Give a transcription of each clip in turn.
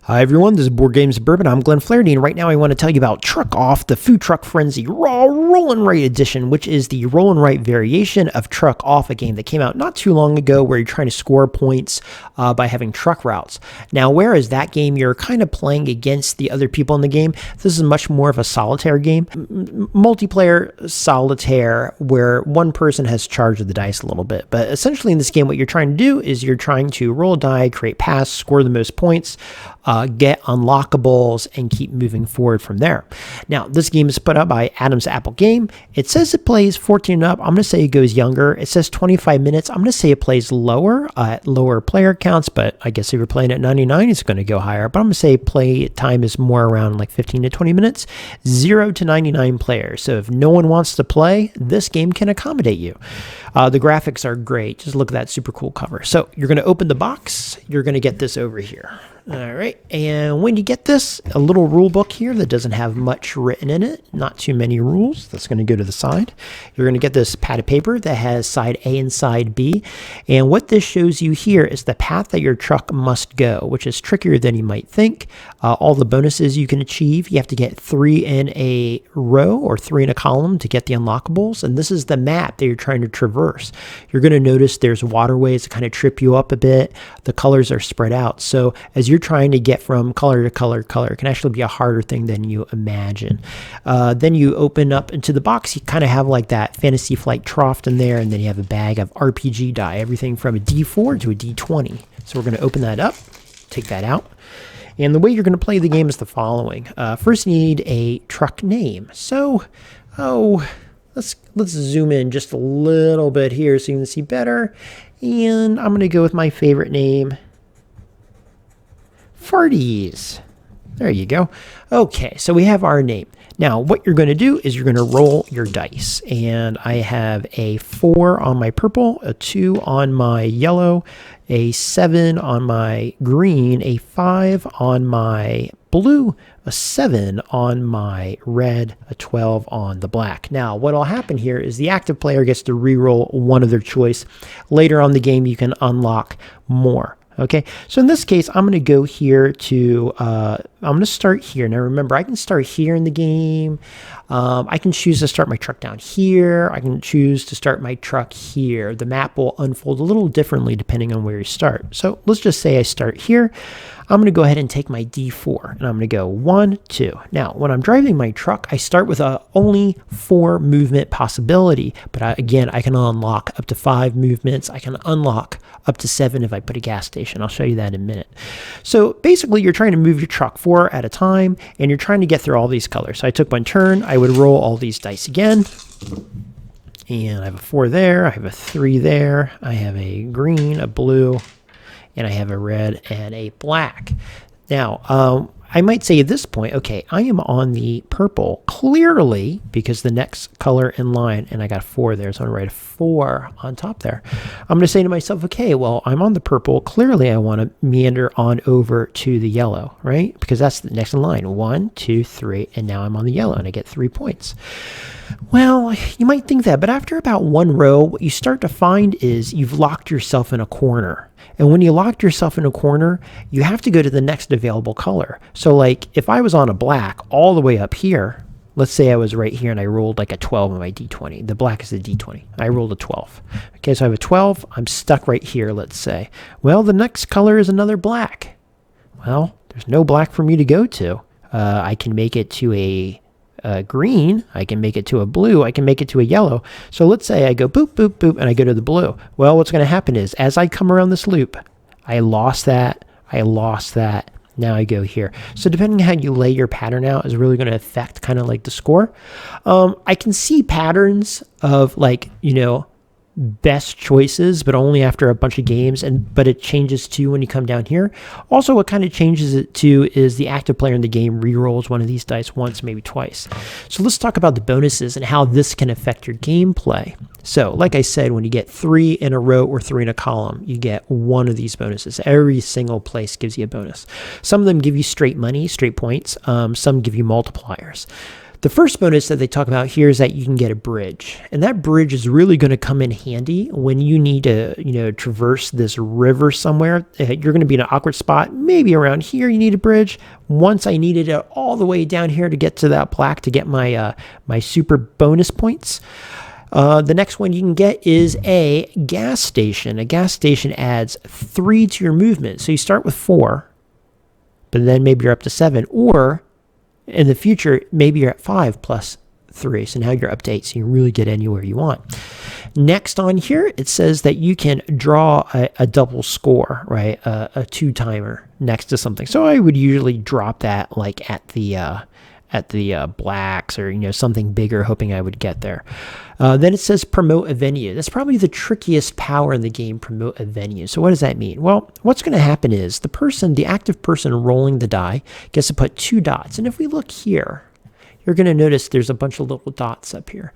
Hi everyone, this is Board Games Bourbon. I'm Glenn Flaherty, and right now I want to tell you about Truck Off, the Food Truck Frenzy Raw Roll and Write Edition, which is the roll and write variation of Truck Off, a game that came out not too long ago where you're trying to score points by having truck routes. Now, whereas that game, you're kind of playing against the other people in the game, this is much more of a solitaire game. Multiplayer solitaire where one person has charge of the dice a little bit. But essentially in this game, what you're trying to do is you're trying to roll a die, create paths, score the most points, get unlockables, and keep moving forward from there. Now, this game is put up by Adam's Apple Game. It says it plays 14 and up. I'm going to say it goes younger. It says 25 minutes. I'm going to say it plays lower at lower player counts, but I guess if you're playing at 99, it's going to go higher. But I'm going to say play time is more around like 15 to 20 minutes, 0 to 99 players. So if no one wants to play, this game can accommodate you. The graphics are great. Just look at that super cool cover. So you're going to open the box. You're going to get this over here. All right, and when you get this, a little rule book here that doesn't have much written in it, not too many rules, that's going to go to the side. You're going to get this pad of paper that has side A and side B, and what this shows you here is the path that your truck must go, which is trickier than you might think. All the bonuses you can achieve, you have to get 3 in a row or 3 in a column to get the unlockables, and this is the map that you're trying to traverse. You're going to notice there's waterways that kind of trip you up a bit. The colors are spread out, so as you're trying to get from color to color, it can actually be a harder thing than you imagine. Then you open up into the box. You kind of have like that Fantasy Flight trough in there, and then you have a bag of RPG die, everything from a D4 to a D20. So we're going to open that up, take that out. And the way you're going to play the game is the following. First, you need a truck name. So, let's zoom in just a little bit here so you can see better. And I'm going to go with my favorite name, Farties. There you go. Okay, so we have our name. Now, what you're going to do is you're going to roll your dice. And I have a 4 on my purple, a 2 on my yellow, a 7 on my green, a 5 on my blue, a 7 on my red, a 12 on the black. Now, what will happen here is the active player gets to re-roll one of their choice. Later on in the game, you can unlock more. Okay, so in this case, I'm going to go here to, I'm going to start here. Now remember, I can start here in the game. I can choose to start my truck down here. I can choose to start my truck here. The map will unfold a little differently depending on where you start. So let's just say I start here. I'm going to go ahead and take my D4, and I'm going to go 1, 2. Now, when I'm driving my truck, I start with a only 4 movement possibility, but again, I can unlock up to 5 movements. I can unlock up to 7 if I put a gas station. I'll show you that in a minute. So basically, you're trying to move your truck 4 at a time, and you're trying to get through all these colors. So I took one turn. I would roll all these dice again. And I have a 4 there. I have a 3 there. I have a green, a blue, and I have a red and a black. Now, I might say at this point, okay, I am on the purple clearly because the next color in line, and I got 4 there, so I'm going to write a 4 on top there. I'm going to say to myself, okay, well, I'm on the purple. Clearly, I want to meander on over to the yellow, right? Because that's the next in line. 1, 2, 3, and now I'm on the yellow, and I get 3 points. Well, you might think that, but after about 1 row, what you start to find is you've locked yourself in a corner. And when you locked yourself in a corner, you have to go to the next available color. So like if I was on a black all the way up here, let's say I was right here and I rolled like a 12 on my D20. The black is the D20. I rolled a 12. Okay, so I have a 12. I'm stuck right here, let's say. Well, the next color is another black. Well, there's no black for me to go to. I can make it to a green, I can make it to a blue, I can make it to a yellow. So let's say I go boop, boop, boop, and I go to the blue. Well, what's going to happen is as I come around this loop, I lost that, now I go here. So depending on how you lay your pattern out is really going to affect kind of like the score. I can see patterns of like, best choices, but only after a bunch of games, but it changes too when you come down here. Also, what kind of changes it too is the active player in the game re-rolls one of these dice once, maybe twice. So let's talk about the bonuses and how this can affect your gameplay. So like I said, when you get 3 in a row or 3 in a column, you get one of these bonuses. Every single place gives you a bonus. Some of them give you straight money, straight points. Some give you multipliers. The first bonus that they talk about here is that you can get a bridge. And that bridge is really going to come in handy when you need to, traverse this river somewhere. You're going to be in an awkward spot. Maybe around here you need a bridge. Once I needed it all the way down here to get to that black to get my my super bonus points. The next one you can get is a gas station. A gas station adds 3 to your movement. So you start with 4, but then maybe you're up to 7. Or in the future, maybe you're at 5 plus 3. So now you're up to 8. So you really get anywhere you want. Next on here, it says that you can draw a double score, right? A 2-timer next to something. So I would usually drop that like at the blacks or something bigger, hoping I would get there. Then it says promote a venue. That's probably the trickiest power in the game, promote a venue. So what does that mean? Well, what's going to happen is the active person rolling the die gets to put 2 dots. And if we look here, you're going to notice there's a bunch of little dots up here.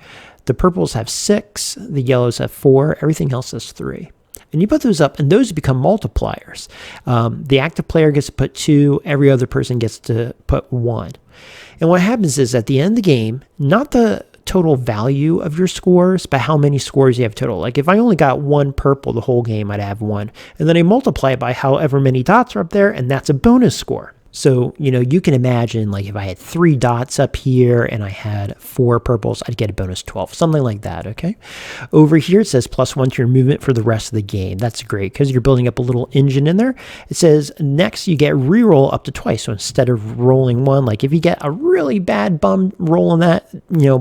The purples have 6, the yellows have 4, everything else has 3. And you put those up, and those become multipliers. The active player gets to put 2, every other person gets to put 1. And what happens is at the end of the game, not the total value of your scores, but how many scores you have total. Like if I only got 1 purple the whole game, I'd have 1. And then I multiply it by however many dots are up there, and that's a bonus score. So, you can imagine like if I had 3 dots up here and I had 4 purples, I'd get a bonus 12, something like that, okay? Over here, it says +1 to your movement for the rest of the game. That's great because you're building up a little engine in there. It says next you get reroll up to twice. So instead of rolling 1, like if you get a really bad bum roll on that,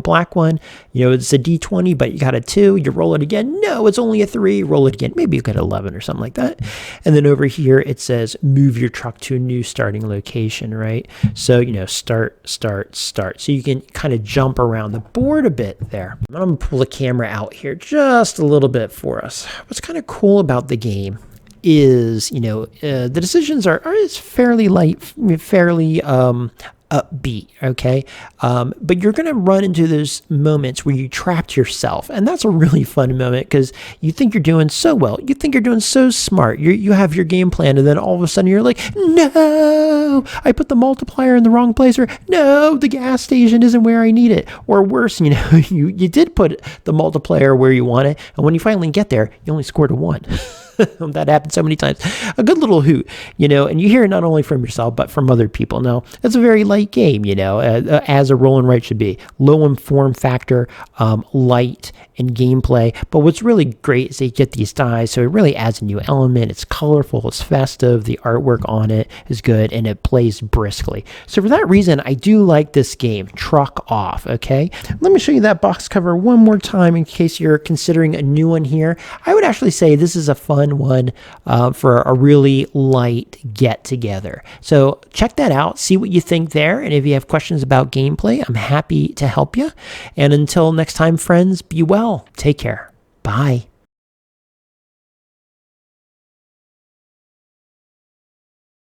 black one, it's a D20, but you got a 2, you roll it again. No, it's only a 3, roll it again. Maybe you get 11 or something like that. And then over here, it says move your truck to a new starting location, right? So, start. So you can kind of jump around the board a bit there. I'm going to pull the camera out here just a little bit for us. What's kind of cool about the game is, the decisions are fairly light, fairly upbeat, okay? But you're going to run into those moments where you trapped yourself. And that's a really fun moment because you think you're doing so well. You think you're doing so smart. You have your game plan, and then all of a sudden you're like, no, I put the multiplier in the wrong place, or no, the gas station isn't where I need it. Or worse, you did put the multiplier where you want it, and when you finally get there, you only scored a 1. That happens so many times. A good little hoot, and you hear it not only from yourself, but from other people. Now, it's a very light game, as a roll and write should be. Low in form factor, light in gameplay. But what's really great is they get these dies, so it really adds a new element. It's colorful, it's festive, the artwork on it is good, and it plays briskly. So for that reason, I do like this game, Truck Off, okay? Let me show you that box cover one more time in case you're considering a new one here. I would actually say this is a fun one for a really light get-together. So check that out, see what you think there, and if you have questions about gameplay, I'm happy to help you. And until next time, friends, be well. Take care. Bye.